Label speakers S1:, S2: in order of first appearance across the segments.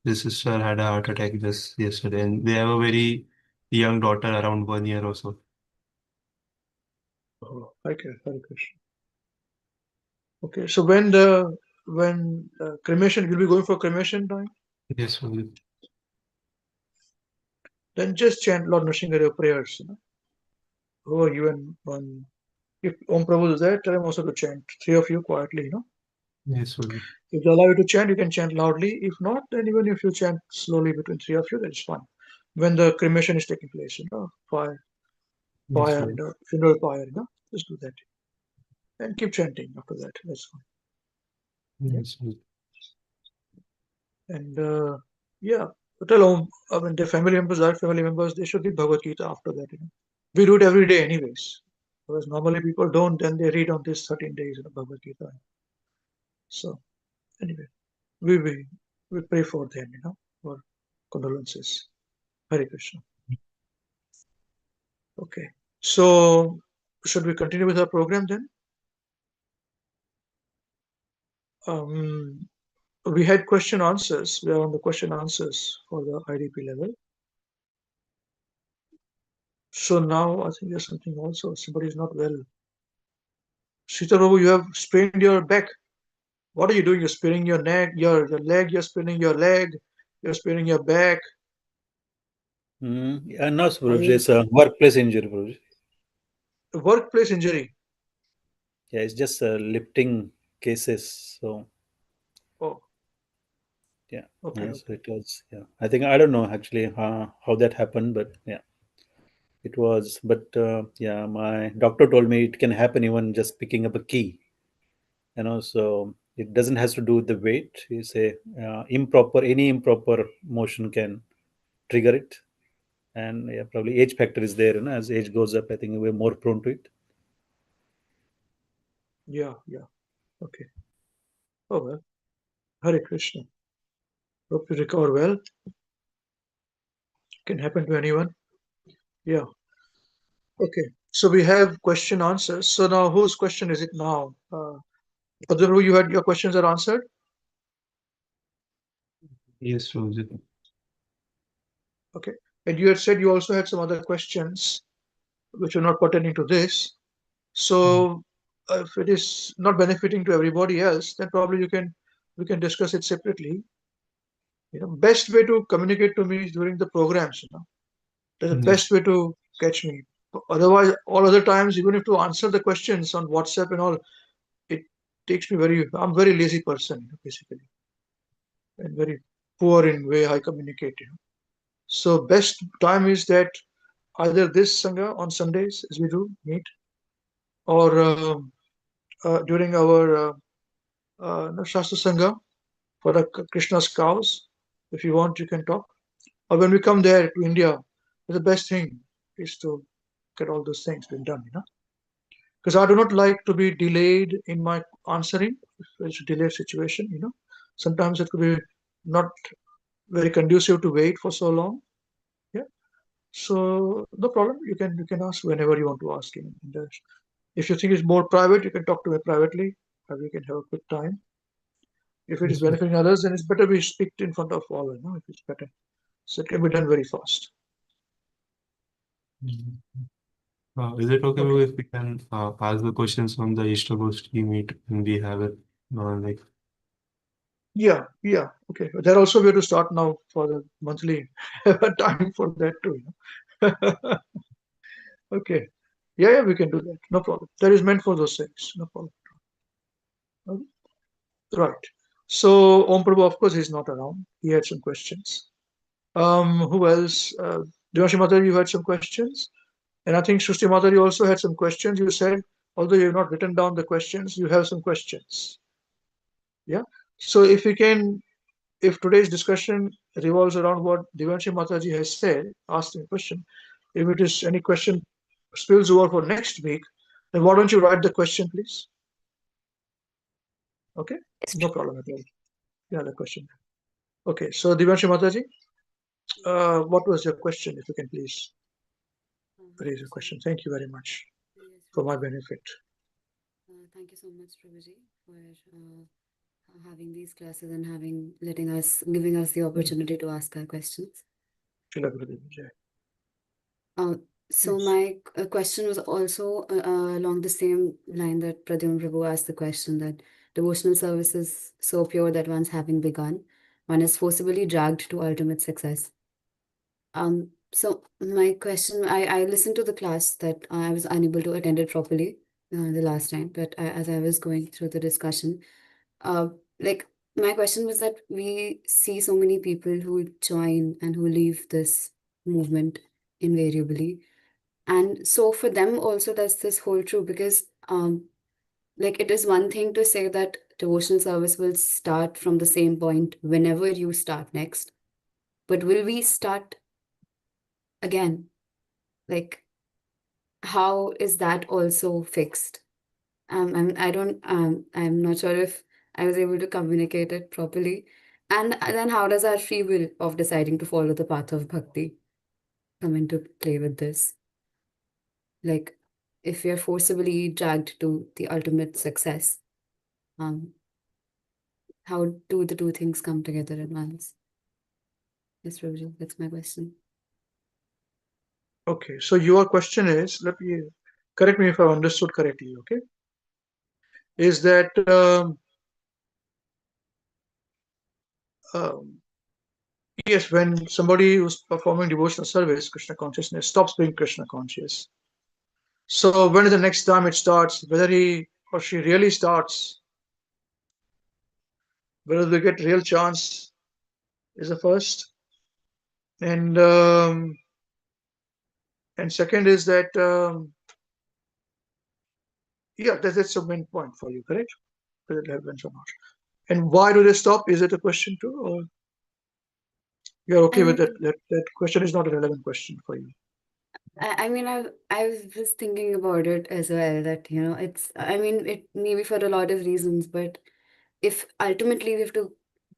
S1: his sister had a heart attack just yesterday, and they have a very young daughter, around 1 year or so.
S2: Oh, okay, Hare Krishna. Okay, so when cremation, you'll be going for cremation time,
S1: Yes, Prabhuji.
S2: then just chant Lord Nrsimha your prayers, Who are you and one. If Om Prabhu is there, tell him also to chant. Three of you quietly,
S1: Yes, Prabhuji.
S2: If they allow you to chant, you can chant loudly. If not, then even if you chant slowly between three of you, that is fine. When the cremation is taking place, fire,
S1: Yes,
S2: fire,
S1: Prabhuji.
S2: funeral pyre, just do that and keep chanting after that. That's fine. Yeah.
S1: Yes, Prabhuji.
S2: And yeah, tell Om. I mean, the family members are family members. They should read Bhagavad Gita after that. We do it every day, anyways. Because normally people don't, then they read on these 13 days of Bhagavad Gita. So anyway, we we we pray for them, for condolences. Hare Krishna. Okay. So should we continue with our program then? Um, we had question answers. We are on the question answers for the IDP level. So now I think there's something also. Somebody is not well. Sita Babu, you have sprained your back. What are you doing? You're spraining your neck, your leg, you're spraining your leg, you're spraining your back.
S3: No,
S2: Are
S3: Prabhuji,
S2: you
S3: it's a workplace injury, Prabhuji.
S2: workplace injury?
S3: Yeah, it's just lifting cases. So
S2: Oh,
S3: yeah,
S2: okay,
S3: so
S2: okay.
S3: it was. Yeah, I think I don't know actually how that happened, but yeah, it was. But yeah, my doctor told me it can happen even just picking up a key. So it doesn't has to do with the weight. You say any improper motion can trigger it, and yeah, probably age factor is there. As age goes up, I think we're more prone to it.
S2: Yeah, yeah. Okay. Oh well. Hare Krishna. Hope you recover well. Can happen to anyone. Yeah. Okay. So we have question answers. So now whose question is it now? Padru, you had your questions are answered?
S1: Yes, Prabhuji.
S2: Okay. And you had said you also had some other questions which are not pertaining to this. So if it is not benefiting to everybody else, then probably we can discuss it separately. Best way to communicate to me is during the programs. That's the
S1: Yes.
S2: best way to catch me. Otherwise, all other times, even if to answer the questions on WhatsApp and all, it takes me I'm very lazy person, basically, and very poor in way I communicate. So best time is that either this Sangha on Sundays, as we do meet, or during our Shastra Sangha for the Krishna's cows. If you want, you can talk. Or when we come there to India, the best thing is to get all those things been done. Because I do not like to be delayed in my answering. If it's a delayed situation. Sometimes it could be not very conducive to wait for so long. Yeah. So no problem. You can ask whenever you want to ask. If you think it's more private, you can talk to me privately. We can have a quick time. If it is
S1: Yes,
S2: benefiting others, then it's better we speak in front of all. If it's better, so it can be done very fast.
S1: Prabhuji. Is it okay
S2: Okay.
S1: if we can pass the questions on the Ishtagoshti meet when we have it? Like,
S2: Yeah. Yeah. Okay. That also we have to start now for the monthly time for that too. Okay. Yeah. Yeah. We can do that. No problem. That is meant for those things. No problem. Okay. Right. So Om Prabhu, of course, he's not around. He had some questions. Who else? Devashi Mataji, you had some questions, and I think Shushti Mataji also had some questions. You said, although you have not written down the questions, you have some questions. Yeah. So if today's discussion revolves around what Devanshi Mataji has said, asked a question, if it is any question spills over for next week, then why don't you write the question, please? Okay. No problem at all. Yeah, the question. Okay. So Devanshi Mataji, what was your question? If you can please
S4: Hare
S2: raise your
S4: Krishna.
S2: question. Thank you very much
S4: Yes,
S2: for my
S4: Prabhuji.
S2: benefit.
S4: Thank you so much, Prabhuji, for having these classes and giving us the opportunity to ask our questions.
S2: Srila Gurudev Jai.
S4: So
S2: Yes.
S4: my question was also along the same line that Pradyumna Prabhu asked the question, that devotional service is so pure that once having begun, one is forcibly dragged to ultimate success. So my question, I listened to the class that I was unable to attend it properly the last time, but as I was going through the discussion, like my question was that we see so many people who join and who leave this movement invariably. And so for them also does this hold true, because like it is one thing to say that devotional service will start from the same point whenever you start next, but will we start again? Like, how is that also fixed? I don't, I'm not sure if I was able to communicate it properly. And then how does our free will of deciding to follow the path of bhakti come into play with this? Like, if we are forcibly dragged to the ultimate success, how do the two things come together at once? Yes, Prabhuji, that's my question.
S2: Okay, so your question is, let me correct me if I understood correctly, okay? Is that yes, when somebody who's performing devotional service, Krishna consciousness stops being Krishna conscious. So when is the next time it starts? Whether he or she really starts, whether they get real chance is the first, and second is that yeah, that's the main point for you, correct? Whether it happens or not. And why do they stop? Is it a question too, or you're okay with that? That question is not a relevant question for you.
S4: I mean, I was thinking about it as well, that, you know, I mean, it maybe for a lot of reasons, but if ultimately we have to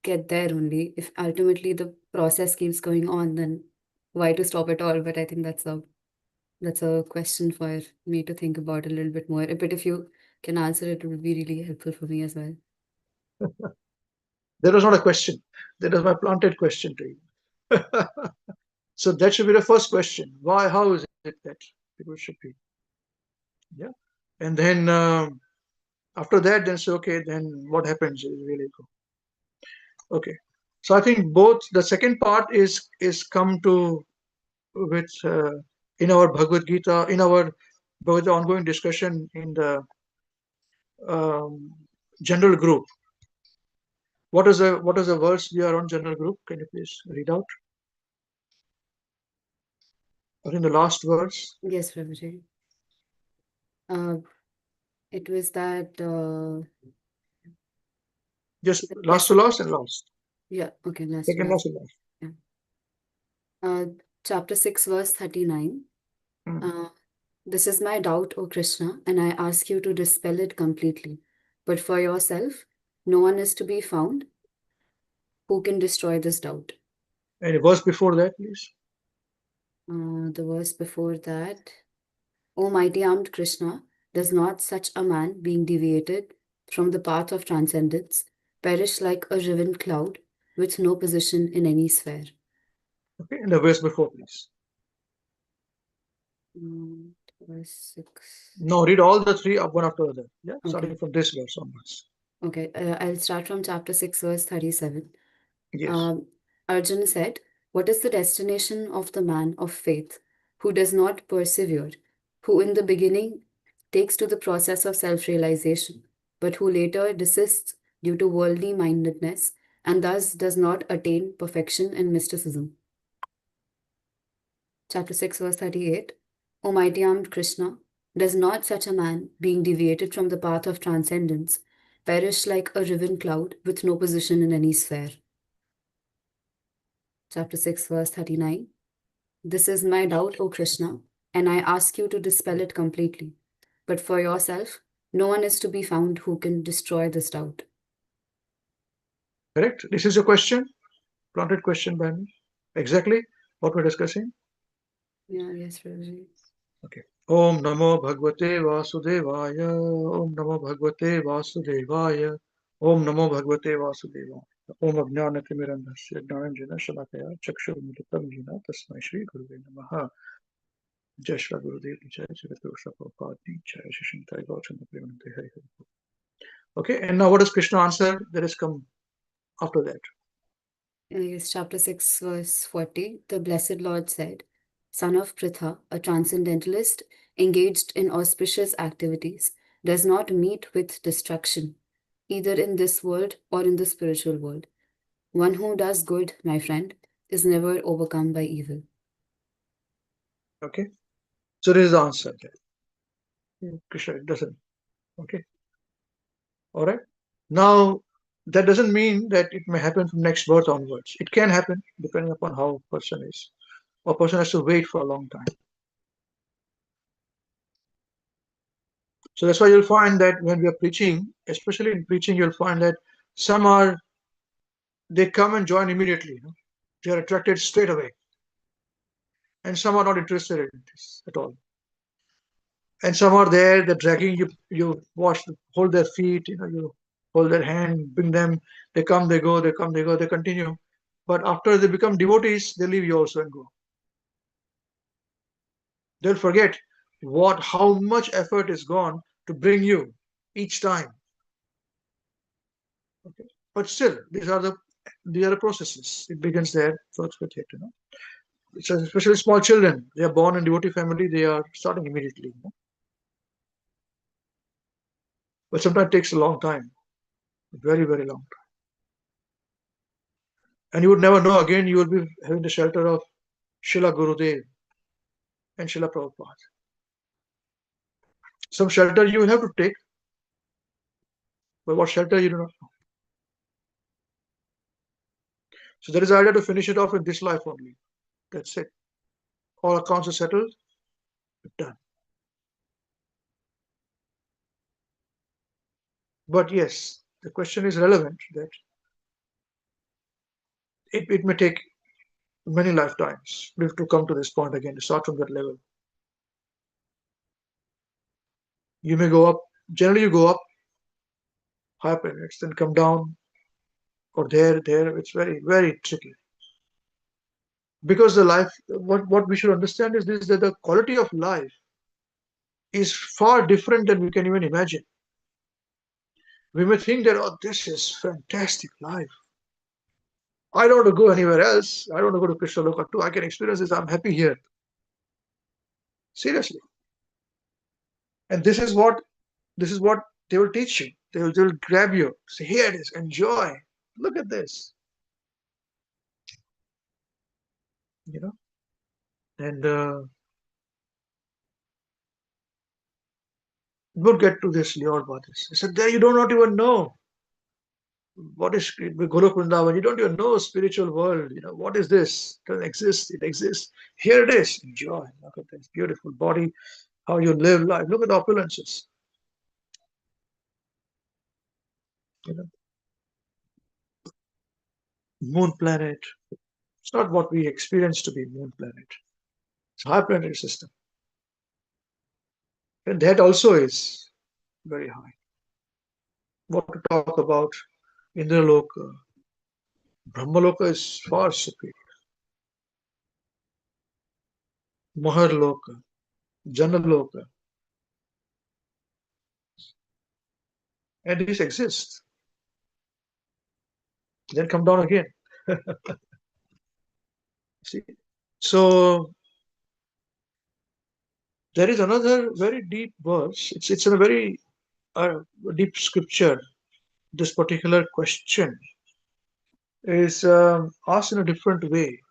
S4: get there only, if ultimately the process keeps going on, then why to stop at all? But I think that's a question for me to think about a little bit more. But if you can answer it, it would be really helpful for me as well.
S2: That was not a question. That was my planted question to you. So that should be the first question. Why? How is it that people should be? Yeah. And then after that, then say, okay, then what happens is really good. Okay. So I think both the second part is come to with in our Bhagavad Gita, in our Bhagavad ongoing discussion in the um, general group. What is the verse we are on general group? Can you please read out? I think the last verse.
S4: Yes, Prabhuji. It was that
S2: Just
S4: the
S2: last to
S4: lesson.
S2: last and last.
S4: Yeah, okay, last to
S2: Second
S4: last.
S2: last and last.
S4: Chapter 6, verse 39.
S2: Hmm.
S4: This is my doubt, O Krishna, and I ask you to dispel it completely. But for yourself, no one is to be found who can destroy this doubt.
S2: Any verse before that, please?
S4: The verse before that, O mighty armed Krishna, does not such a man, being deviated from the path of transcendence, perish like a riven cloud with no position in any sphere?
S2: Okay, and the verse before, please.
S4: Verse 6.
S2: No, read all the three up one after the other. Yeah,
S4: Okay.
S2: starting from this verse onwards.
S4: Okay, I'll start from chapter 6, verse 37.
S2: Yes.
S4: Arjun said, what is the destination of the man of faith who does not persevere, who in the beginning takes to the process of self-realization, but who later desists due to worldly mindedness and thus does not attain perfection in mysticism? Chapter 6, verse 38. O mighty armed Krishna, does not such a man, being deviated from the path of transcendence, perish like a riven cloud with no position in any sphere? Chapter 6, verse 39. This is my doubt, O Krishna, and I ask you to dispel it completely. But for yourself, no one is to be found who can destroy this doubt.
S2: Correct? This is a question, planted question by me. Exactly what we're discussing.
S4: Yeah, yes, Prabhuji.
S2: Okay. Om Namo Bhagavate Vasudevaya. Om Namo Bhagavate Vasudevaya. Om Namo Bhagavate Vasudeva. Om Ajnanatimirandhasya Jnananjana Shalakaya Chakshurumilitam Jina Tasmai Shri Gurave Namaha. Jai Shri Gurudev Jai Jagat Prabhupada Jai Shri Shintai Gautama Premanande Hari Hari. Okay, and now what does Krishna answer that has come after that?
S4: Yes, chapter 6, verse 40. The Blessed Lord said, Son of Pritha, a transcendentalist engaged in auspicious activities, does not meet with destruction, either in this world or in the spiritual world. One who does good, my friend, is never overcome by evil.
S2: Okay, so this is the answer there. Krishna doesn't. Okay, all right. Now, that doesn't mean that it may happen from next birth onwards. It can happen depending upon how a person is. Or a person has to wait for a long time. So that's why you'll find that when we are preaching, especially in preaching, you'll find that some are, they come and join immediately. They are attracted straight away. And some are not interested in this at all. And some are there, they're dragging you, you hold their feet, you hold their hand, bring them, they come, they go, they come, they go, they continue. But after they become devotees, they leave you also and go. They'll forget how much effort is gone to bring you each time. Okay. But still, these are the processes. It begins there first with it, especially small children. They are born in devotee family, they are starting immediately. But sometimes it takes a long time. Very, very long time. And you would never know again, you will be having the shelter of Srila Gurudev and Srila Prabhupada. Some shelter you will have to take, but what shelter you do not know. So there is the idea to finish it off in this life only. That's it. All accounts are settled, done. But yes, the question is relevant that it may take many lifetimes to come to this point again, to start from that level. You may go up, generally you go up higher planets, then come down, or there, it's very, very tricky. Because the life, what we should understand is this, that the quality of life is far different than we can even imagine. We may think that, oh, this is fantastic life. I don't want to go anywhere else. I don't want to go to Krishna Loka too. I can experience this. I'm happy here. Seriously. And this is what they will teach you. They will grab you. Say, here it is. Enjoy. Look at this. And we'll get to this Lord about this. I said, there you do not even know what is Golok Vrindavan. You don't even know spiritual world. What is this? It doesn't exist. It exists. Here it is. Enjoy. Look at this beautiful body. How you live life. Look at the opulences. Moon planet. It's not what we experience to be moon planet. It's a high planetary system. And that also is very high. What to talk about Indraloka. Brahmaloka is far superior. Maharloka, Janaloka. And these exist. Then come down again. See? So there is another very deep verse. It's in a very deep scripture. This particular question is asked in a different way.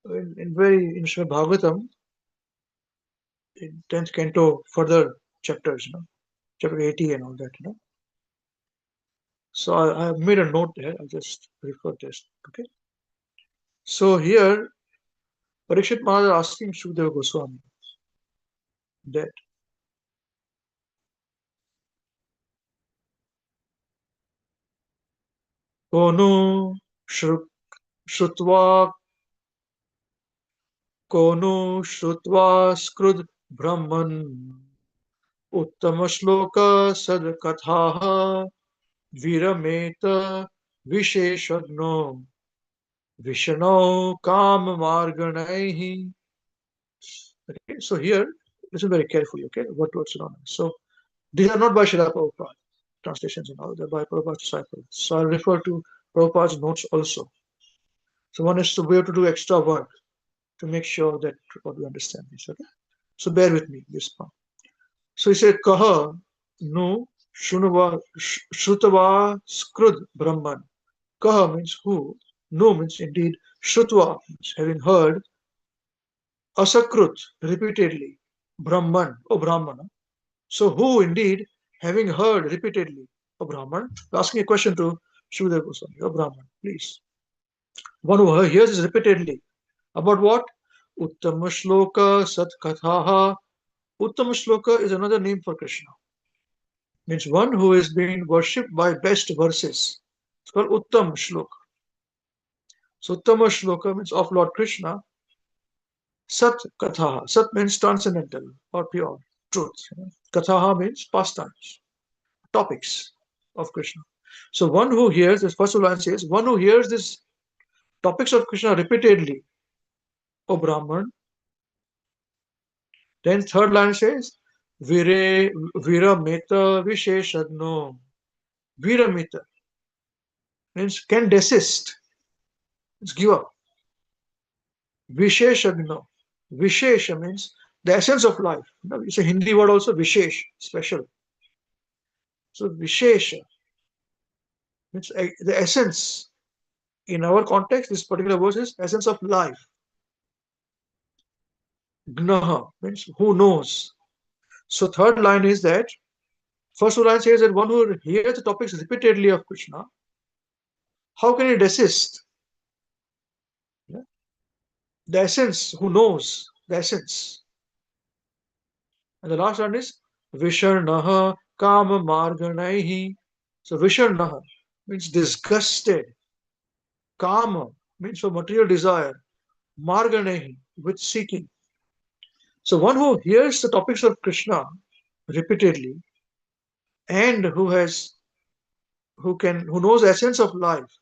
S2: In Srimad Bhagavatam, in 10th canto, further chapters, chapter 80 and all that, So I have made a note there. I'll just refer this. Okay. So here, Parikshit Maharaj asking Shukadeva Goswami that Konu Shrutva Skrud Brahman Uttama Shloka Sad Kathaha Virameta Visheshagno Vishano Kam Marganaihi. Okay, so here, listen very carefully, okay, what words are on. So these are not by Srila Prabhupada, translations and all, they're by Prabhupada's disciples. So I'll refer to Prabhupada's notes also. So one is to we have to do extra work to make sure that what we understand this, okay? So bear with me this part. So he said, Kaha nu shrutava skrud brahman. Kaha means who, nu means indeed, shrutva means having heard, asakrut repeatedly, brahman, O Brahmana. So who indeed, having heard repeatedly, O Brahman, asking a question to Shukadeva Goswami, O Brahman, please. One who hears this repeatedly. About what? Uttama Shloka Sat Kathaha. Uttama Shloka is another name for Krishna. Means one who is being worshipped by best verses. It's called Uttam Shloka. So Uttama Shloka means of Lord Krishna. Sat Kathaha. Sat means transcendental or pure truth. Kathaha means pastimes, topics of Krishna. So one who hears this, first line says, one who hears this topics of Krishna repeatedly, O Brahman. Then third line says, Viramita Visheshadno. Viramita means can desist, means give up. Visheshagno. Vishesha means the essence of life. It's a Hindi word also, Vishesh, special. So Vishesha means the essence. In our context, this particular verse is essence of life. Gnaha means who knows. So third line is that, first line says that one who hears the topics repeatedly of Krishna, how can he desist? Yeah? The essence, who knows the essence. And the last one is Visharnaha Kama Marganaihi. So Visharnaha means disgusted. Kama means for material desire. Marganaihi with seeking. So one who hears the topics of Krishna repeatedly and who knows the essence of life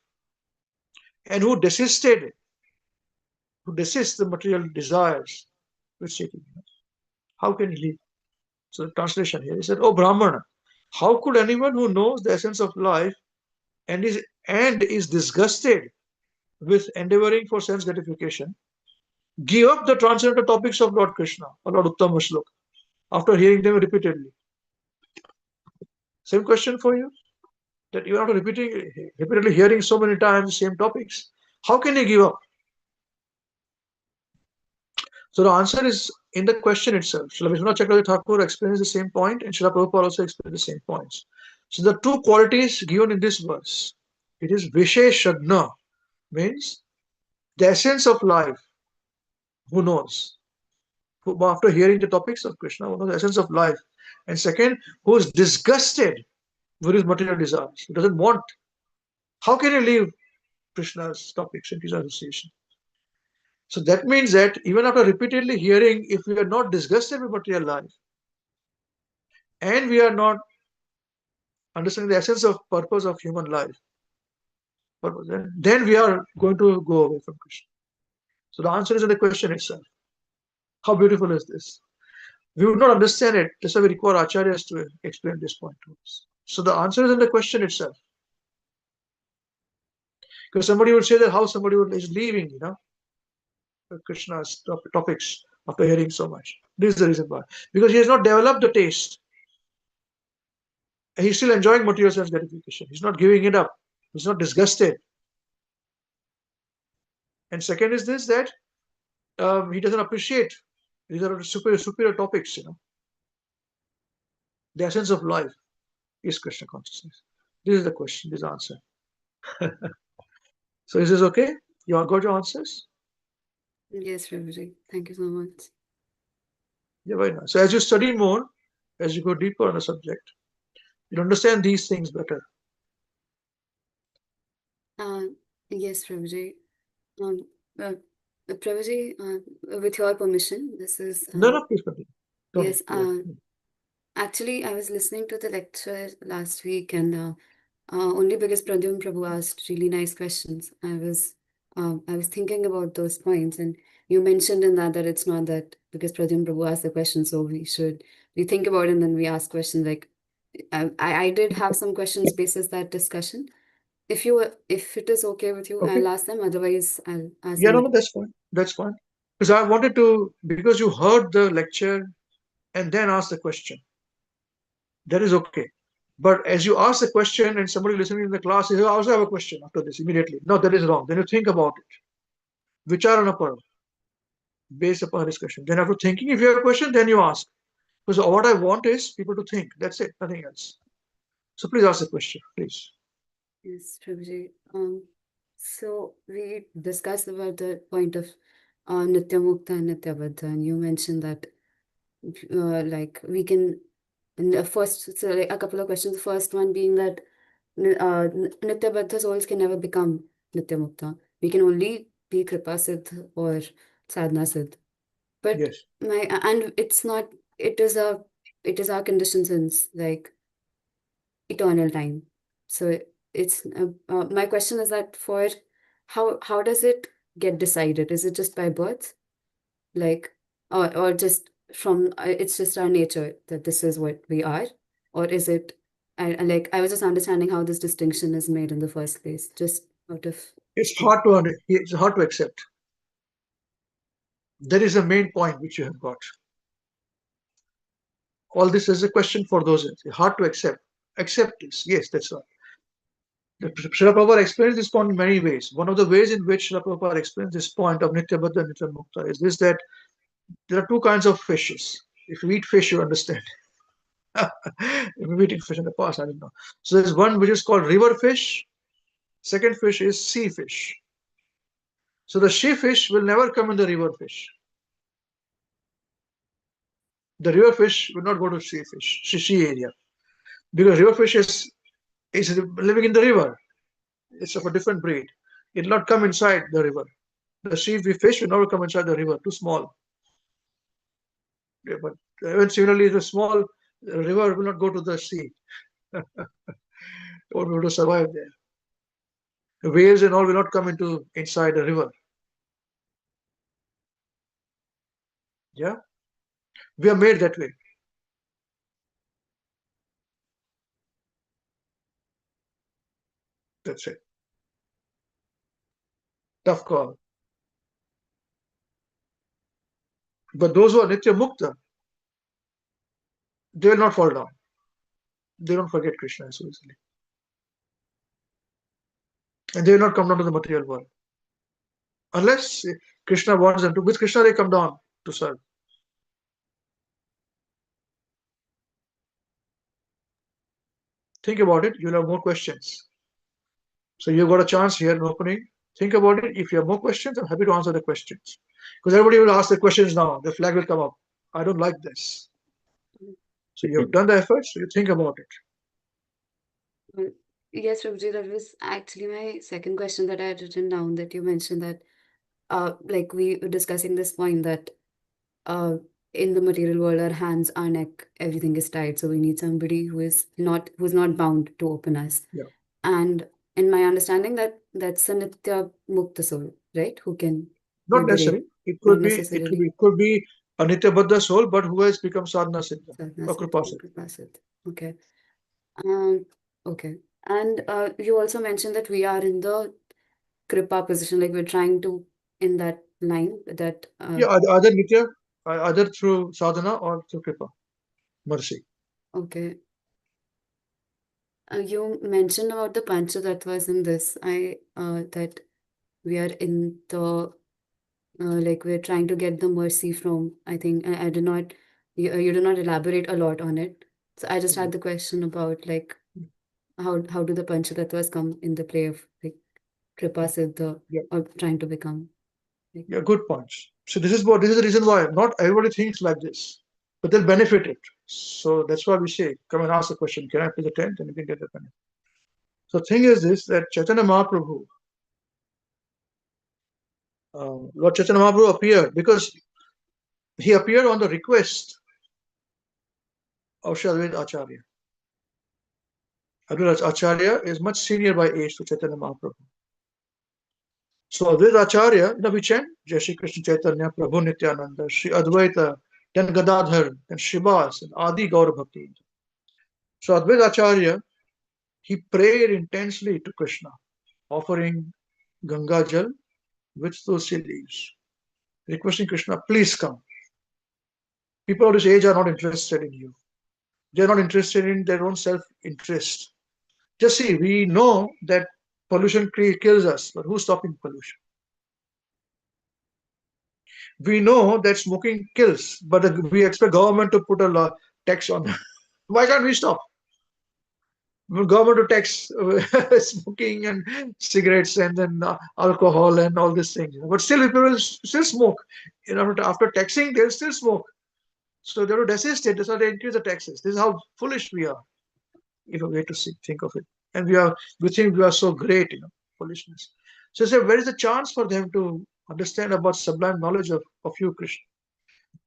S2: and who desists the material desires with seeking. How can he live? So the translation here, he said, "Oh Brahmana, how could anyone who knows the essence of life and is disgusted with endeavoring for sense gratification give up the transcendental topics of Lord Krishna or Lord Uttama Shloka after hearing them repeatedly?" Same question for you. That you are not repeatedly hearing so many times the same topics. How can you give up? So the answer is in the question itself. Srila Vishwanath Chakravarti Thakur explains the same point, and Srila Prabhupada also explains the same points. So the two qualities given in this verse, it is Visheshagna, means the essence of life, who knows? Who, after hearing the topics of Krishna, who knows the essence of life. And second, who is disgusted with his material desires, who doesn't want. How can you leave Krishna's topics and his association? So that means that even after repeatedly hearing, if we are not disgusted with material life, and we are not understanding the essence of purpose of human life, then we are going to go away from Krishna. So the answer is in the question itself. How beautiful is this? We would not understand it. That's why we require acharyas to explain this point to us. So the answer is in the question itself. Because somebody would say that how somebody is leaving, Krishna's topics after hearing so much. This is the reason why. Because he has not developed the taste. And he's still enjoying material sense gratification. He's not giving it up. He's not disgusted. And second is this, that he doesn't appreciate. These are superior topics, The essence of life is Krishna consciousness. This is the question, this is the answer. So is this okay? You all got your answers?
S4: Yes, Prabhuji. Thank you so much.
S2: Yeah, very nice. So as you study more, as you go deeper on the subject, you understand these things better.
S4: Yes, Prabhuji. Prabhuji, with your permission, this is
S2: No, please continue.
S4: yes. Actually, I was listening to the lecture last week, and Only because Pradyum Prabhu asked really nice questions. I was thinking about those points, and you mentioned in that it's not that because Pradyum Prabhu asked the question, so we think about it and then we ask questions. Like I did have some questions basis that discussion. If it is okay with you,
S2: Okay.
S4: I'll ask them. Otherwise, I'll ask
S2: Yeah,
S4: them.
S2: no, that's fine. That's fine. Because I wanted to, because you heard the lecture and then asked the question. That is okay. But as you ask the question and somebody listening in the class says, I also have a question after this immediately. No, that is wrong. Then you think about it. Vicharana par, based upon discussion. Then after thinking, if you have a question, then you ask. Because what I want is people to think. That's it, nothing else. So please ask the question, please.
S4: Yes, Prabhuji. So we discussed about the point of Nitya Mukta and Nitya Baddha, and you mentioned that like we can first, so like a couple of questions. The first one being that Nitya Baddha souls can never become Nitya Mukta. We can only be Kripa Siddh or Sadhana Siddh. But
S2: Yes.
S4: and it's not, it is our condition since like eternal time. So it's my question is that for how does it get decided? Is it just by birth, like, or just from it's just our nature that this is what we are, or is it? I was just understanding how this distinction is made in the first place, just out of
S2: It's hard to accept. That is the main point which you have got. All this is a question for those. It's hard to accept. Accept this. Yes, that's right. Srila Prabhupada explains this point in many ways. One of the ways in which Srila Prabhupada explains this point of Nitya Baddha and Nitya Mukta is this, that there are two kinds of fishes. If you eat fish, you understand. If you eaten fish in the past, I don't know. So there's one which is called river fish. Second fish is sea fish. So the sea fish will never come in the river fish. The river fish will not go to sea area, because river fish is living in the river. It's of a different breed. It will not come inside the river. The sea fish will never come inside the river, too small. Yeah, but even similarly, the small river will not go to the sea. It won't be able to survive there. The waves and all will not come inside the river. Yeah, we are made that way. That's it. Tough call. But those who are Nitya Mukta, they will not fall down. They don't forget Krishna so easily. And they will not come down to the material world. Unless Krishna wants them to. With Krishna, they come down to serve. Think about it. You'll have more questions. So you've got a chance here in opening. Think about it. If you have more questions, I'm happy to answer the questions. Because everybody will ask the questions now. The flag will come up. I don't like this. So you've done the effort, so you think about it.
S4: Well, yes, Prabhuji, that was actually my second question that I had written down, that you mentioned that like we were discussing this point that uh in the material world, our hands, our neck, everything is tied. So we need somebody who's not bound to open us.
S2: Yeah.
S4: And in my understanding, that's a Nitya Mukta soul, right? Who can
S2: Not
S4: liberate.
S2: necessarily. It
S4: Not
S2: could be.
S4: necessarily.
S2: It could be a Nitya Baddha soul, but who has become sadhana siddha
S4: Sadhana
S2: or
S4: Siddha
S2: kripa
S4: and
S2: siddha.
S4: Kripa Siddha. Okay. Okay. And you also mentioned that we are in the Kripa position, like we're trying to in that line that
S2: Yeah, either Nitya, either through sadhana or through kripa, mercy.
S4: okay. You mentioned about the Pancha Tattvas in this. That we are in the like we're trying to get the mercy from. I think I did not. You did not elaborate a lot on it. So I just had the question about like how do the Pancha Tattvas come in the play of like Kripa Siddha
S2: Yeah.
S4: or trying to become. Like,
S2: Yeah, good points. So this is the reason why not everybody thinks like this, but they'll benefit it. So that's why we say, come and ask the question, can I pay the 10th? And you can get the benefit. So the thing is this, that Chaitanya Mahaprabhu, Lord Chaitanya Mahaprabhu appeared because he appeared on the request of Shri Acharya. Advaita Acharya is much senior by age to Chaitanya Mahaprabhu. So Advaita Acharya, we chant Jai Shri Krishna Chaitanya Prabhu Nityananda, Shri Advaita, then Gadadhar, then Shrivas, and Adi Gaura Bhakti. So Advaita Acharya, he prayed intensely to Krishna, offering Ganga Jal with tulsi leaves, requesting Krishna, please come. People of this age are not interested in you. They are not interested in their own self-interest. Just see, we know that pollution kills us, but who's stopping pollution? We know that smoking kills, but we expect government to put a tax on it. Why can't we stop? Government to tax smoking and cigarettes and then alcohol and all these things. But still, people will still smoke. After taxing, they'll still smoke. So they have to desist it. That's why they increase the taxes. This is how foolish we are, if a way to think of it. And we think we are so great, foolishness. So say, where is the chance for them to understand about sublime knowledge of you, Krishna?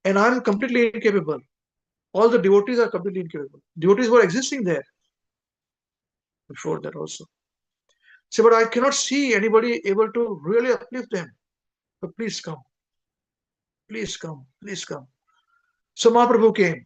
S2: And I'm completely incapable. All the devotees are completely incapable. Devotees were existing there before that also. So, but I cannot see anybody able to really uplift them. But please come. Please come. Please come. So Mahaprabhu came.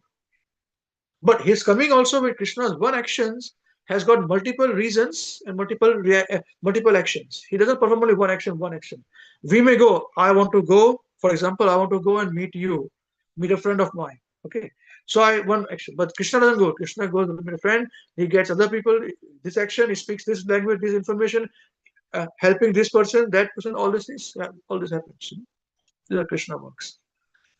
S2: But his coming also with Krishna's one actions has got multiple reasons and multiple actions. He doesn't perform only one action, one action. We may go, I want to go, for example, I want to go and meet you, meet a friend of mine. Okay. So one action. But Krishna doesn't go. Krishna goes to meet a friend, he gets other people, this action, he speaks this language, this information, helping this person, that person, all this happens. This is Krishna works.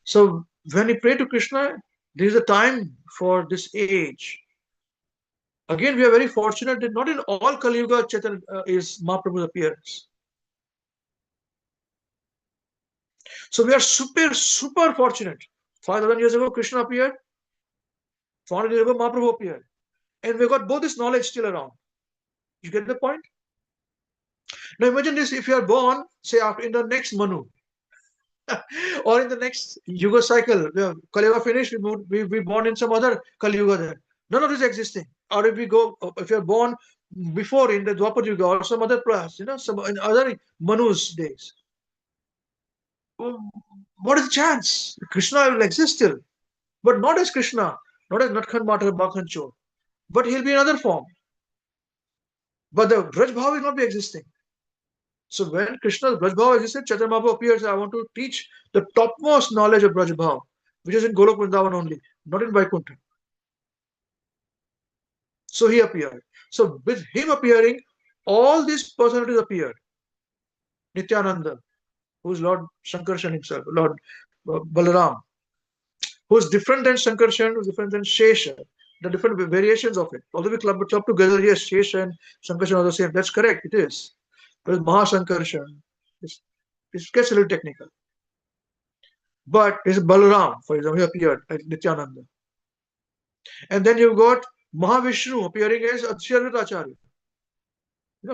S2: So when we pray to Krishna, there is a time for this age. Again, we are very fortunate that not in all Kali Yuga Chaitanya is Mahaprabhu's appearance. So we are super fortunate. 5,000 years ago, Krishna appeared. 400 years ago, Mahaprabhu appeared. And we got both this knowledge still around. You get the point? Now imagine this, if you are born, say, in the next Manu, or in the next Yuga cycle, Kali Yuga finished, we born in some other Kali Yuga there. None of this existing. Or if you're born before in the Dwapar Yuga or some other place, some in other Manu's days. What is the chance? Krishna will exist still, but not as Krishna, not as Natkhan Matar Bakhan Chor, but he'll be in another form. But the Braj Bhav will not be existing. So when Krishna's Braj Bhav existed, Chaitanya Mahaprabhu appears, I want to teach the topmost knowledge of Braj Bhav, which is in Golok Vrindavan only, not in Vaikuntha. So he appeared. So with him appearing, all these personalities appeared. Nityananda, who is Lord Shankarshan himself, Lord Balaram, who is different than Shankarshan, who is different than Shesha, the different variations of it. Although we club together, yes, Shesha and Shankarshan are the same. That's correct, it is. But Mahashankarshan, it gets a little technical. But it's Balaram, for example, he appeared like Nityananda. And then you've got Mahavishnu appearing as Advaita Acharya.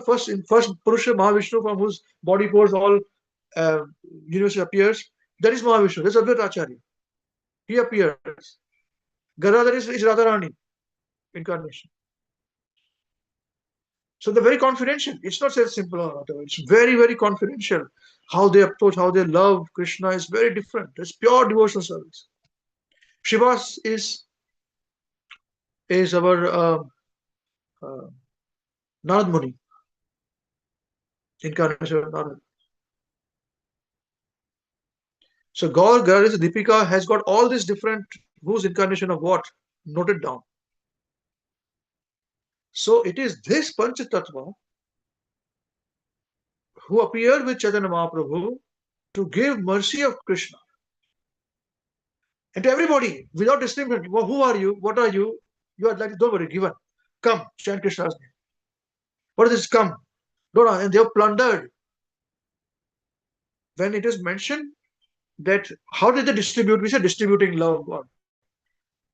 S2: First Purusha Mahavishnu, from whose body pores all universe appears, that is Mahavishnu, that's Advaita Acharya. He appears. Gadadhar is Radharani incarnation. So they're very confidential. It's not so simple or whatever. It's very, very confidential. How they approach, how they love Krishna is very different. It's pure devotional service. Shrivas is our Narad Muni, incarnation of Narad. So Gaur, Garis, Deepika has got all these different, whose incarnation of what, noted down. So it is this Panchatattva who appeared with Chaitanya Mahaprabhu to give mercy of Krishna. And to everybody, without distinction, well, who are you? What are you? You are like, don't worry, given. Come, chant Krishna's name. What is this? Come. Don't know. And they have plundered. When it is mentioned that how did they distribute? We say distributing love of God.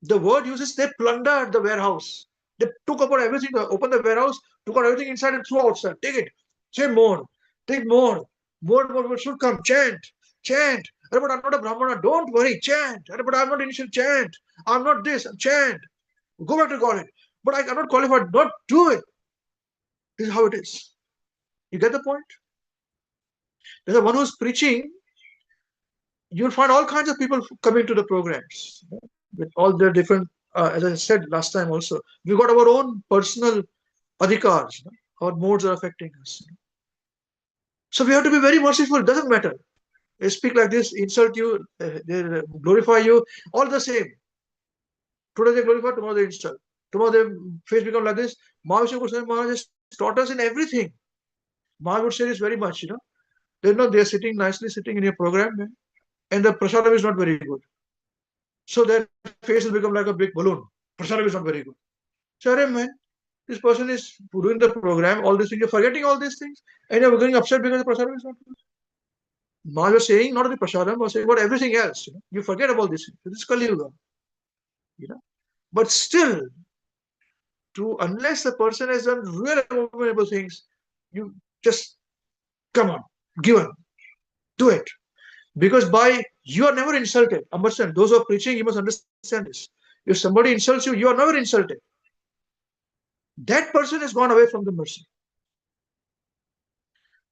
S2: The word uses they plundered the warehouse. They took about everything, opened the warehouse, took out everything inside and threw outside. Take it. Say more. Take more. More should come. Chant. Chant. But I'm not a Brahmana. Don't worry. Chant. But I'm not initial. Chant. I'm not this. Chant. Go back to college. but I cannot qualify. Don't do it. This is how it is. You get the point? There's a one who's preaching. You'll find all kinds of people coming to the programs, with all their different, as I said last time also, we've got our own personal adhikars, our modes are affecting us. So we have to be very merciful. It doesn't matter. They speak like this, insult you, they glorify you, all the same. Today they glorify, tomorrow they insult. Tomorrow their face become like this. Maharaj has taught us in everything. Maharaj would say this very much, they're sitting nicely, sitting in your program, and the prasadam is not very good. So their face will become like a big balloon. Prasadam is not very good. So, man, this person is doing the program, all these things, you're forgetting all these things, and you're getting upset because the prasadam is not good. Maharaj was saying not only prasadam, but saying about everything else. You forget about this. This is Kali Yuga. But still, unless the person has done real abominable things, you just come on, give on, do it. Because you are never insulted. Understand, those who are preaching, you must understand this. If somebody insults you, you are never insulted. That person has gone away from the mercy.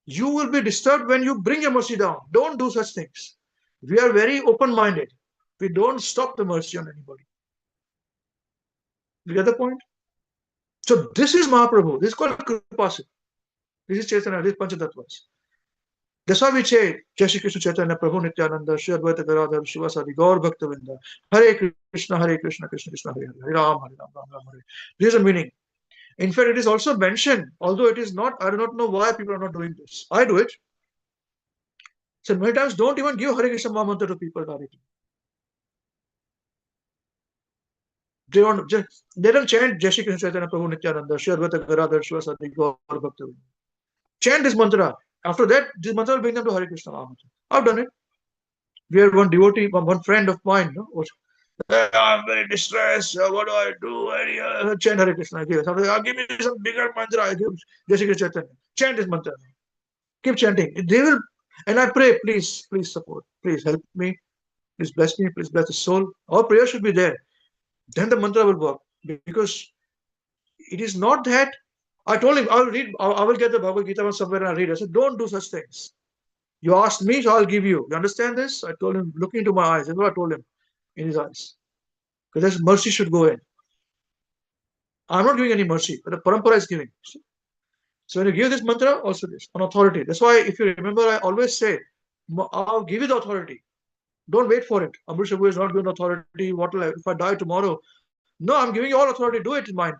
S2: You will be disturbed when you bring your mercy down. Don't do such things. We are very open-minded. We don't stop the mercy on anybody. You get the point? So this is Mahaprabhu. This is called Kripasik. This is Chaitanya. This is Panchatattvas. That's why we say, Jai Shri Krishna Chaitanya Prabhu Nityananda, Shri Advaita Gadadhar, Shivasadi, Gaur Bhaktavinda, Hare Krishna, Krishna Krishna, Hare Hare, Hare Ram, Ram Hare. This is a meaning. In fact, it is also mentioned, although it is not, I do not know why people are not doing this. I do it. So many times don't even give Hare Krishna Maha Mantra to people directly. They don't chant Jai Shri Krishna Chaitanya Prabhu Nityananda, Shri Advaita Gadadhar, Shivasadi, Gaur Bhaktavinda. Chant this mantra. After that, this mantra will bring them to Hare Krishna Maha Mantra. I've done it. We had one devotee, one friend of mine, I'm very distressed. What do I do? Chant Hare Krishna. Give me some bigger mantra. I give Jai Shri Krishna Chaitanya. Chant this mantra. Keep chanting. They will, and I pray, please support. Please help me. Please bless me. Please bless the soul. Our prayer should be there. Then the mantra will work. Because it is not that I told him, I will get the Bhagavad Gita somewhere and I'll read. I said, don't do such things. You asked me, so I'll give you. You understand this? I told him, look into my eyes. That's what I told him in his eyes. Because mercy should go in. I'm not giving any mercy, but the parampara is giving. So when you give this mantra, also this, on authority. That's why, if you remember, I always say, I'll give you the authority. Don't wait for it. Ambarisa is not given authority. What will I, if I die tomorrow? No, I'm giving you all authority. Do it in mine,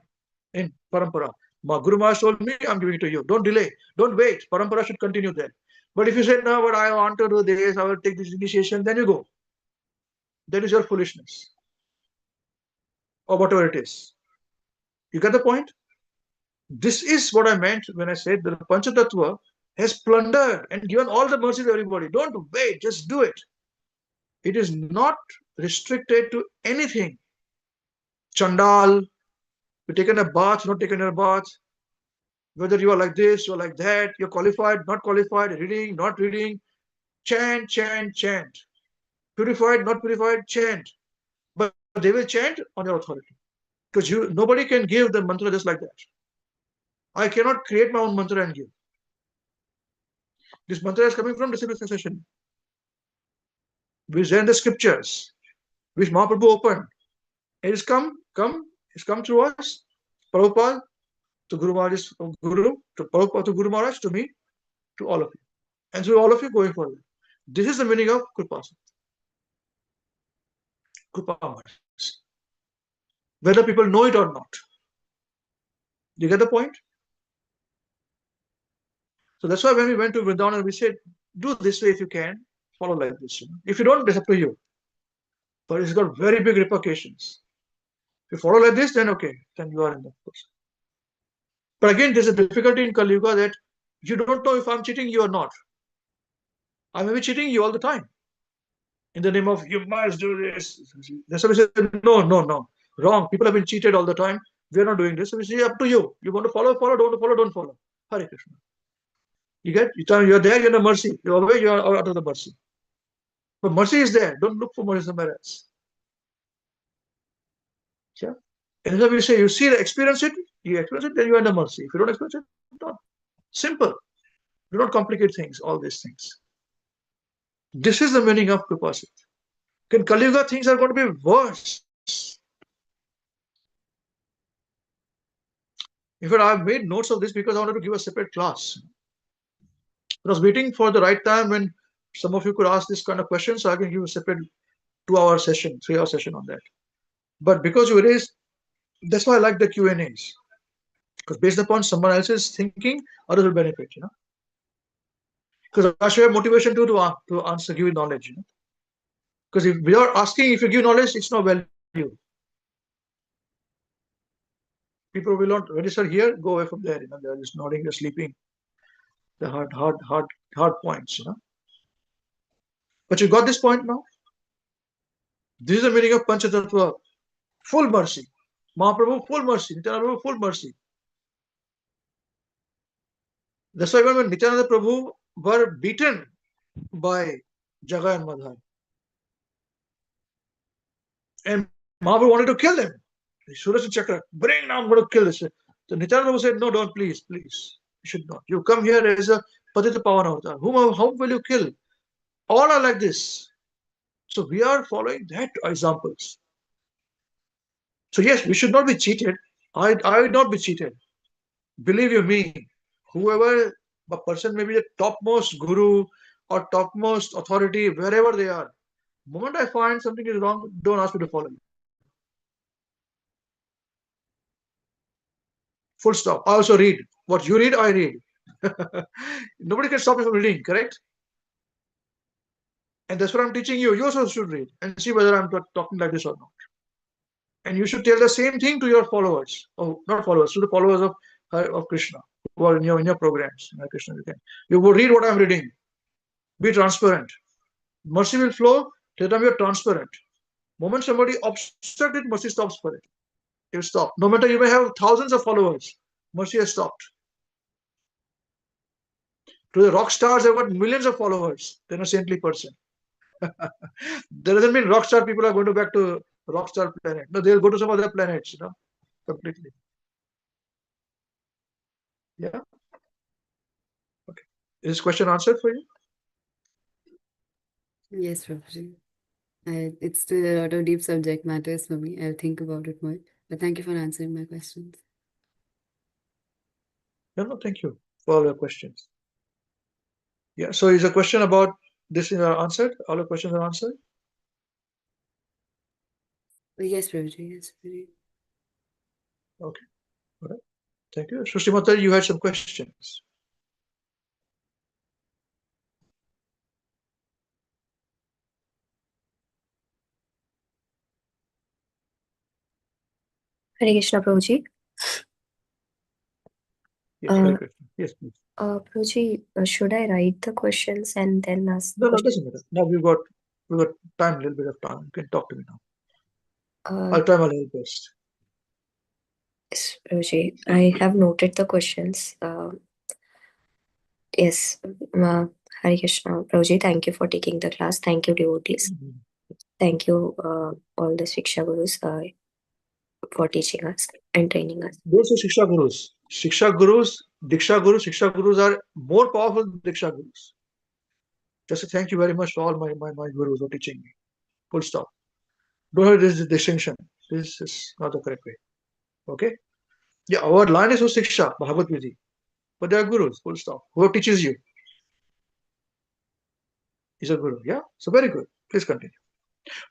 S2: in parampara. Guru Maharaj told me, I'm giving it to you. Don't delay. Don't wait. Parampara should continue there. But if you say, no, but I want to do this, I will take this initiation, then you go. That is your foolishness. Or whatever it is. You get the point? This is what I meant when I said that the Panchatattva has plundered and given all the mercy to everybody. Don't wait, just do it. It is not restricted to anything. Chandal, you're taking a bath, not taking a bath. Whether you are like this, you're like that, you're qualified, not qualified, reading, not reading. Chant, chant, chant. Purified, not purified, chant. But they will chant on your authority. Because nobody can give the mantra just like that. I cannot create my own mantra and give. This mantra is coming from disciple succession, which are in the scriptures, which Mahaprabhu opened. It has come through us, Prabhupada, to Guru Maharaj, Guru, to Prabhupada, to Guru Maharaj, to me, to all of you. And through all of you going forward. This is the meaning of Kripasa. Kripa. Whether people know it or not. Do you get the point? So that's why when we went to Vrindavan, we said, do this way if you can, follow like this. If you don't, it's up to you. But it's got very big repercussions. If you follow like this, then okay, then you are in the person. But again, there's a difficulty in Kali Yuga that you don't know if I'm cheating you or not. I may be cheating you all the time. In the name of, you must do this. That's why we say, no. Wrong. People have been cheated all the time. We are not doing this. So we say, up to you. You want to follow, don't follow, don't follow. Hare Krishna. You get? You're there, you're in the mercy. You're away, you're out of the mercy. But mercy is there. Don't look for mercy somewhere else. Yeah? And so we say, you see, experience it, then you are under mercy. If you don't experience it, not. Simple. Do not complicate things, all these things. This is the meaning of Kripasit. In Kali Yuga, things are going to be worse. In fact, I've made notes of this because I wanted to give a separate class. I was waiting for the right time when some of you could ask this kind of questions, so I can give a separate 2-hour session, 3-hour session on that. But because you raised, that's why I like the Q&As. Because based upon someone else's thinking, others will benefit, Because I should have motivation to answer, give you knowledge, Because if without asking, if you give knowledge, it's no value. People will not register here, go away from there, They're just nodding, they're sleeping. The hard points, But you got this point now? This is the meaning of Panchatattva. Full mercy. Mahaprabhu, full mercy. Nityananda Prabhu, full mercy. That's why when Nityananda Prabhu were beaten by Jagai and Madhai, and Mahaprabhu wanted to kill them. Suraj Chakra, bring now, I'm going to kill this. So Nityananda Prabhu said, no, don't, please. You should not. You come here as a Patita Pavana Avatar. Whom will you kill? All are like this. So we are following that examples. So yes, we should not be cheated. I will not be cheated. Believe you me, whoever a person may be the topmost guru or topmost authority, wherever they are, the moment I find something is wrong, don't ask me to follow you. Full stop. I also read. What you read, I read. Nobody can stop me from reading, correct? And that's what I'm teaching you. You also should read and see whether I'm talking like this or not. And you should tell the same thing to your followers. Oh, not followers, to the followers of Krishna, who are in your programs. Krishna, you will read what I'm reading. Be transparent. Mercy will flow till the time you're transparent. Moment somebody obstructed, mercy stops for it. It will stop. No matter you may have thousands of followers, mercy has stopped. To the rock stars, they've got millions of followers. They're a saintly person. That doesn't mean rock star people are going to back to rock star planet. No, they'll go to some other planets, completely. Yeah. Okay. Is this question answered for you?
S4: Yes, Prabhuji. It's still a lot of deep subject matters for me. I'll think about it more. But thank you for answering my questions.
S2: No, thank you for all your questions. Yeah, so is a question about this is answered? All your questions are answered?
S4: Yes, Prabhuji. Yes, Prabhuji.
S2: Okay. All right. Thank you. Srishti Mata, you had some questions.
S5: Hare Krishna, Prabhuji.
S2: Yes, Hare Krishna. Yes, please.
S5: Prabhuji, should I write the questions and then ask the
S2: No, it
S5: question?
S2: doesn't matter. Now we've got time, a little bit of time. You can talk to me now.
S5: Uh,
S2: I'll try my level best.
S5: yes, Prabhuji, I have noted the questions. Yes, Hare Krishna, Prabhuji, thank you for taking the class. Thank you, devotees. Thank you, all the Shiksha Gurus, for teaching us and training us.
S2: Those are Shiksha Gurus. Shiksha Gurus, Diksha Gurus, Shiksha Gurus are more powerful than Diksha Gurus. Just to thank you very much for all my Gurus for teaching me. Full stop. Don't have this distinction. This is not the correct way. Okay? Yeah, our line is for Shiksha, Bhagavad Gita. But they are Gurus, full stop. Whoever teaches you is a Guru. Yeah? So very good. Please continue.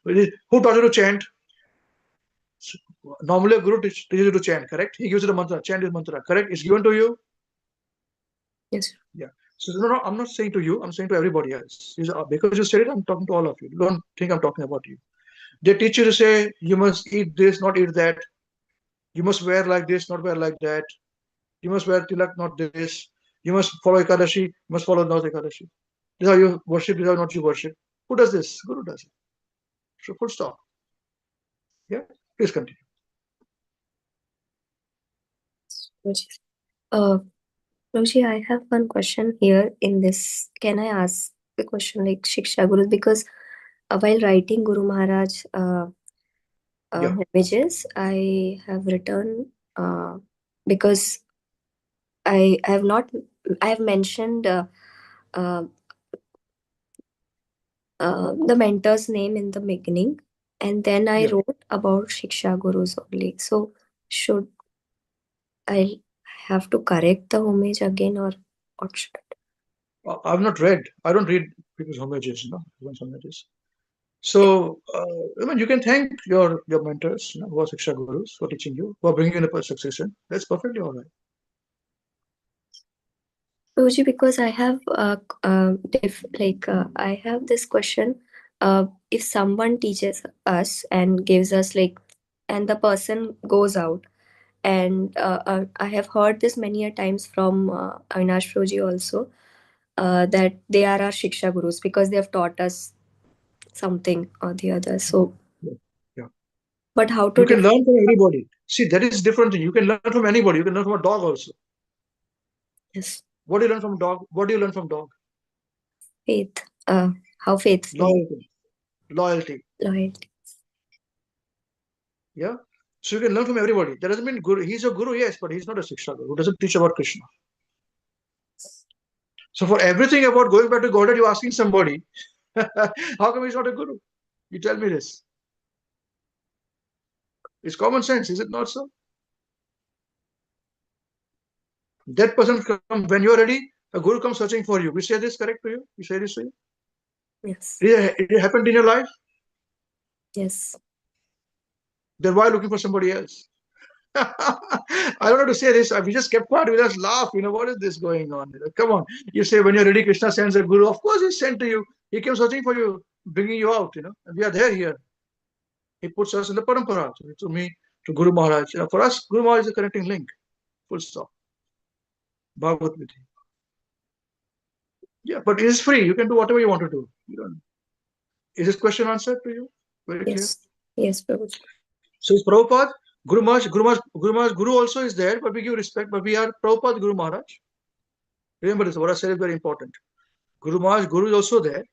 S2: Who taught you to chant? Normally a Guru teaches you to chant, correct? He gives you the mantra. Chant is mantra, correct? It's given to you?
S5: Yes.
S2: Yeah. So no, I'm not saying to you, I'm saying to everybody else. Because you said it, I'm talking to all of you. Don't think I'm talking about you. They teach you to say, you must eat this, not eat that. You must wear like this, not wear like that. You must wear tilak, not this. You must follow Ekadashi, you must follow not Ekadashi. This is how you worship, this is how not you worship. Who does this? Guru does it. So full stop. Yeah, please continue.
S5: Prabhuji, I have one question here in this. Can I ask the question like Shiksha Gurus? Because while writing Guru Maharaj,
S2: Yeah.
S5: Images I have written because I have not, I have mentioned uh, the mentor's name in the beginning, and then I
S2: Yeah.
S5: wrote about Shiksha Gurus only. So should I have to correct the homage again, or what should I do?
S2: I've not read. I don't read people's homages, everyone's homages. So, I mean, you can thank your mentors, who are Shiksha Gurus, for teaching you, for bringing you in a succession. That's perfectly all right.
S5: Guruji, because I have I have this question. If someone teaches us and gives us and the person goes out, and I have heard this many a times from Avinash Proji also, that they are our Shiksha Gurus because they have taught us something or the other. So,
S2: Yeah.
S5: but how to
S2: You can learn from everybody. See, that is different thing. You can learn from anybody. You can learn from a dog also.
S5: Yes,
S2: What do you learn from dog? What do you learn from dog?
S5: faith. How faithful,
S2: Loyalty. Loyalty.
S5: loyalty.
S2: Yeah. So you can learn from everybody. That doesn't mean guru. He's a guru, yes, but he's not a Shiksha Guru. Who doesn't teach about Krishna. So for everything about going back to Godhead, you're asking somebody, how come he's not a guru? You tell me this. It's common sense, is it not so? That person comes when you're ready. A guru comes searching for you. We say this correct to you? We say this to you?
S5: Yes,
S2: It happened in your life?
S5: yes.
S2: Then why looking for somebody else? I don't know to say this. We just kept quiet. We just laugh. What is this going on? Come on. You say when you're ready, Krishna sends a guru. Of course, he's sent to you. He came searching for you, bringing you out. And we are there here. He puts us in the parampara. To me, to Guru Maharaj. For us, Guru Maharaj is a connecting link. Full stop. Bhagavad Gita. Yeah, but it is free. You can do whatever you want to do. Is this question answered to you? Very clear.
S5: Yes, yes, Prabhuji.
S2: So it's Prabhupada, Guru Maharaj, Guru also is there, but we give respect. But we are Prabhupada, Guru Maharaj. Remember this, what I said is very important. Guru Maharaj, Guru is also there,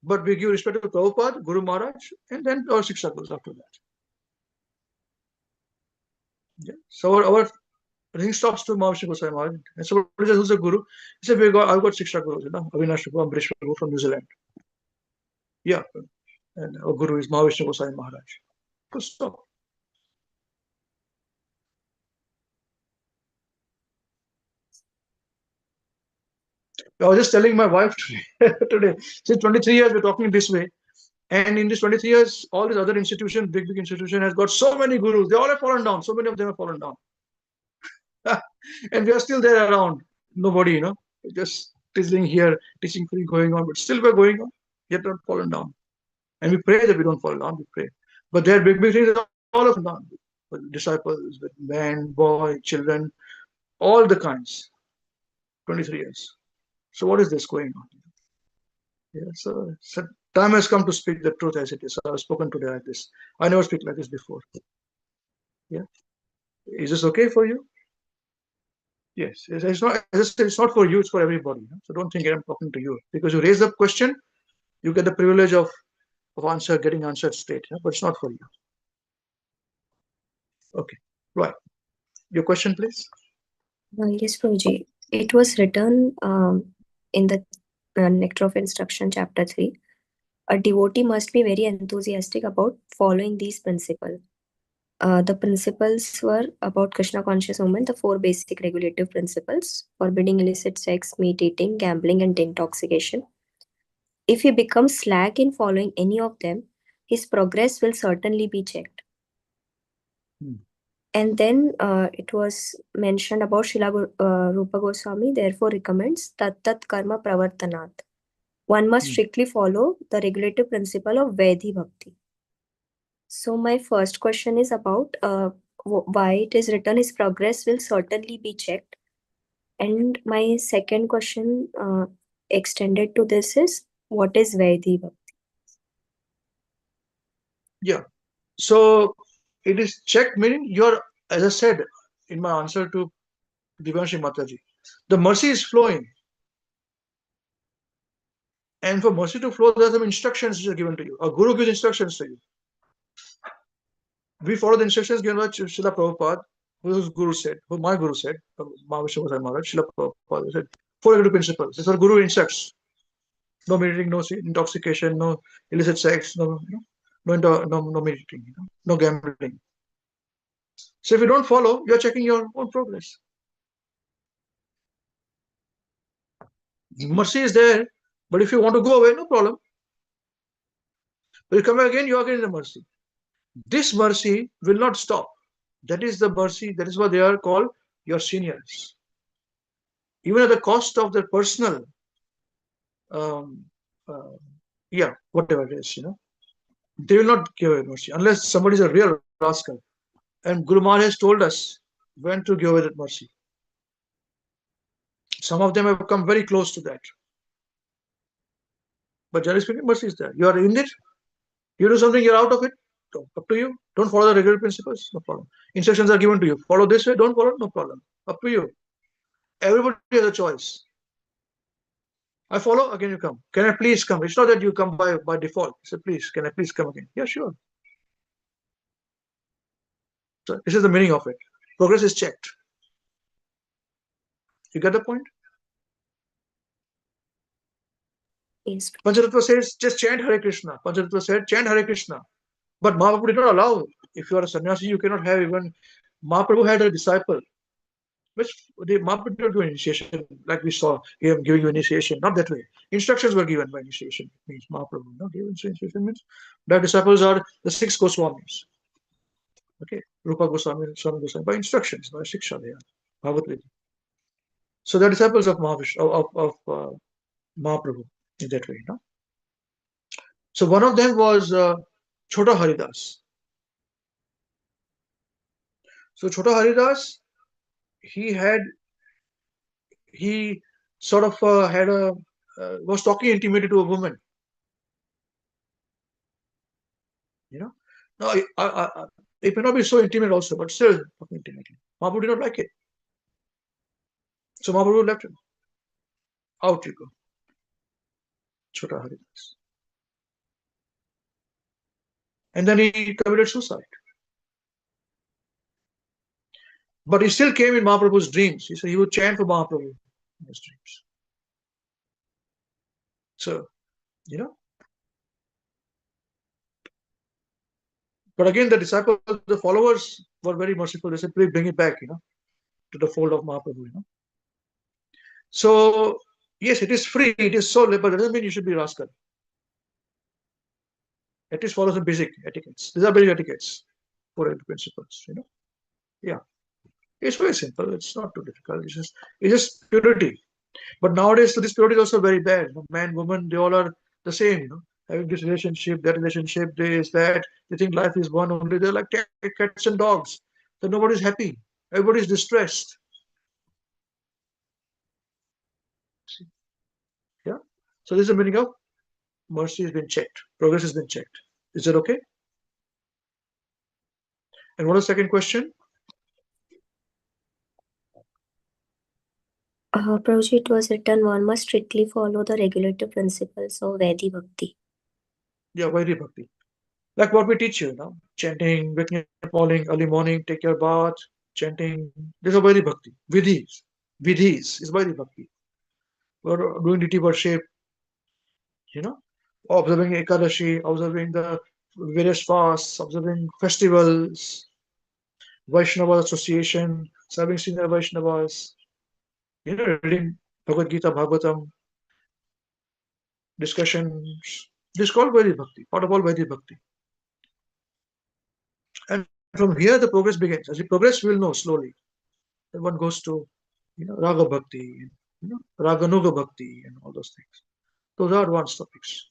S2: but we give respect to Prabhupada, Guru Maharaj, and then our Shiksha Gurus after that. Yeah. So our thing stops to Maharishi Goswami Maharaj. And so who's the Guru? He said, I've got Shiksha Gurus, Avinash Prabhu, Ambarisa Prabhu from New Zealand. Yeah. And our Guru is Maharishi Goswami Maharaj. Good stop. I was just telling my wife today, since 23 years we're talking this way. And in these 23 years, all these other institutions, big institution has got so many gurus. They all have fallen down. So many of them have fallen down. And we are still there around. Nobody, just tizzling here, teaching free going on, but still we're going on, yet not fallen down. And we pray that we don't fall down, we pray. But there are big things that all of them down. With disciples, with men, boy, children, all the kinds. 23 years. So what is this going on? Yeah, so time has come to speak the truth as it is. I've spoken today like this. I never speak like this before. Yeah. Is this okay for you? Yes. It's not, as I said, it's not for you, it's for everybody. So don't think I'm talking to you. Because you raise the question, you get the privilege of getting answered straight. But it's not for you. Okay. Right. Your question, please.
S5: Yes, Prabhuji. It was written in the Nectar of Instruction, Chapter 3. A devotee must be very enthusiastic about following these principles. The principles were about Krishna conscious movement, the 4 basic regulative principles: forbidding illicit sex, meat eating, gambling, and intoxication. If he becomes slack in following any of them, his progress will certainly be checked. And then it was mentioned about Srila Rupa Goswami, therefore recommends tat karma pravartanat. One must strictly follow the regulative principle of Vaidhi Bhakti. So my first question is about why it is written his progress will certainly be checked. And my second question extended to this is, what is Vaidhi Bhakti?
S2: Yeah. So it is checked, meaning you're, as I said in my answer to Divyanshi Mataji, the mercy is flowing. And for mercy to flow, there are some instructions which are given to you. A guru gives instructions to you. We follow the instructions given by Srila Prabhupada, whose guru said, who my guru said, Mahavishnu Maharaj, Srila Prabhupada said, 4 executive principles. This is what guru instructs. No meditating, no intoxication, no illicit sex, no meditating, no gambling. So if you don't follow, you're checking your own progress. Mercy is there, but if you want to go away, no problem. But you come back again, you are again in the mercy. This mercy will not stop. That is the mercy, that is what they are called your seniors. Even at the cost of their personal, whatever it is, they will not give away mercy unless somebody is a real rascal. And Guru Maharaj has told us when to give away that mercy. Some of them have come very close to that. But generally speaking, mercy is there. You are in it, you do something, you're out of it, up to you. Don't follow the regular principles, no problem. Instructions are given to you. Follow this way, don't follow, no problem. Up to you. Everybody has a choice. I follow, again you come. Can I please come? It's not that you come by default. Say, please, can I please come again? Yeah, sure. So this is the meaning of it. Progress is checked. You get the point?
S5: Yes.
S2: Panchatattva says, just chant Hare Krishna. Panchatattva said, chant Hare Krishna. But Mahaprabhu did not allow. If you are a sannyasi, you cannot have even. Mahaprabhu had a disciple, which Mahaprabhu did not do initiation, like we saw him giving you initiation. Not that way. Instructions were given by initiation. It means Mahaprabhu not given initiation means their disciples are the 6 Goswamis. Okay, Rupa Goswami, Swami Goswami, by instructions, by Shiksha, they are Bhagavad Gita. So they're disciples of Mahaprabhu in that way. No? So one of them was Chota Haridas. So Chota Haridas, he sort of was talking intimately to a woman. Now it may not be so intimate also, but still talking intimately. Mahaprabhu did not like it. So Mahaprabhu left him. Out you go. Chota Haridas. And then he committed suicide. But he still came in Mahaprabhu's dreams. He said he would chant for Mahaprabhu in his dreams. So, But again, the disciples, the followers were very merciful. They said, please bring it back, to the fold of Mahaprabhu, So, yes, it is free, it is so liberal, but it doesn't mean you should be rascal. At least follow some basic etiquettes. These are basic etiquettes, 4 principles, Yeah. It's very simple. It's not too difficult. It's just purity. But nowadays, so this purity is also very bad. Man, woman, they all are the same, having this relationship, that relationship, this, that. They think life is one only. They're like cats and dogs. So nobody's happy. Everybody's distressed. Yeah. So this is the meaning of mercy has been checked. Progress has been checked. Is that okay? And what is the second question?
S5: Prabhuji, it was written, one must strictly follow the regulative principles of Vaidhi Bhakti.
S2: Yeah, Vaidhi Bhakti. Like what we teach you, chanting, waking up early morning, take your bath, chanting. This is Vaidhi Bhakti. Vidhis is Vaidhi Bhakti. We're doing deity worship, observing Ekadashi, observing the various fasts, observing festivals, Vaishnava association, serving senior Vaishnavas, reading Bhagavad Gita, Bhagavatam, discussions. This is called Vaidhi Bhakti, part of all Vaidhi Bhakti. And from here the progress begins. As we progress, we will know slowly. Then one goes to, Raga Bhakti, Raganuga Bhakti, and all those things. Those are advanced topics.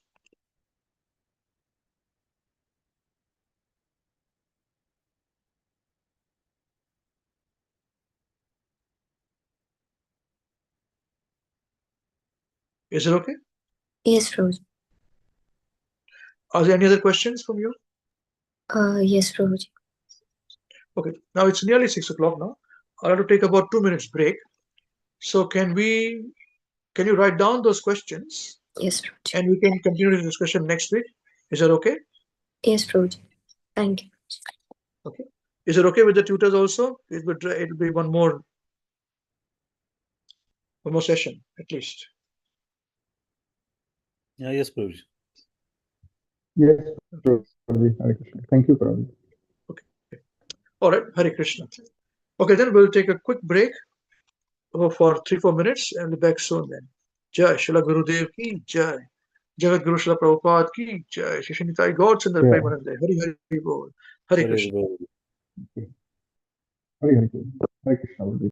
S2: Is it okay?
S5: Yes, Prabhuji.
S2: Are there any other questions from you?
S5: Yes, Prabhuji.
S2: Okay, now it's nearly 6 o'clock now. I'll have to take about 2 minutes break. So can you write down those questions?
S5: Yes, Prabhuji.
S2: And we can continue the discussion next week. Is that okay?
S5: Yes, Prabhuji. Thank you.
S2: Okay. Is it okay with the tutors also? It'll be one more session at least.
S3: Yeah, yes, Prabhuji.
S6: Yes, Prabhuji. Hare Krishna. Thank you, Prabhuji.
S2: All right, Hare Krishna. Okay, then we'll take a quick break for 3-4 minutes and be back soon then. Jai Srila Gurudev ki Jai. Jagat Guru Srila Prabhupada ki Jai. Shri Nitai God Chandra
S6: Yeah.
S2: Premanande. Hari Bol. Hare
S3: Hare
S2: Krishna.
S3: Bol.
S6: Hare Krishna. Hare Krishna.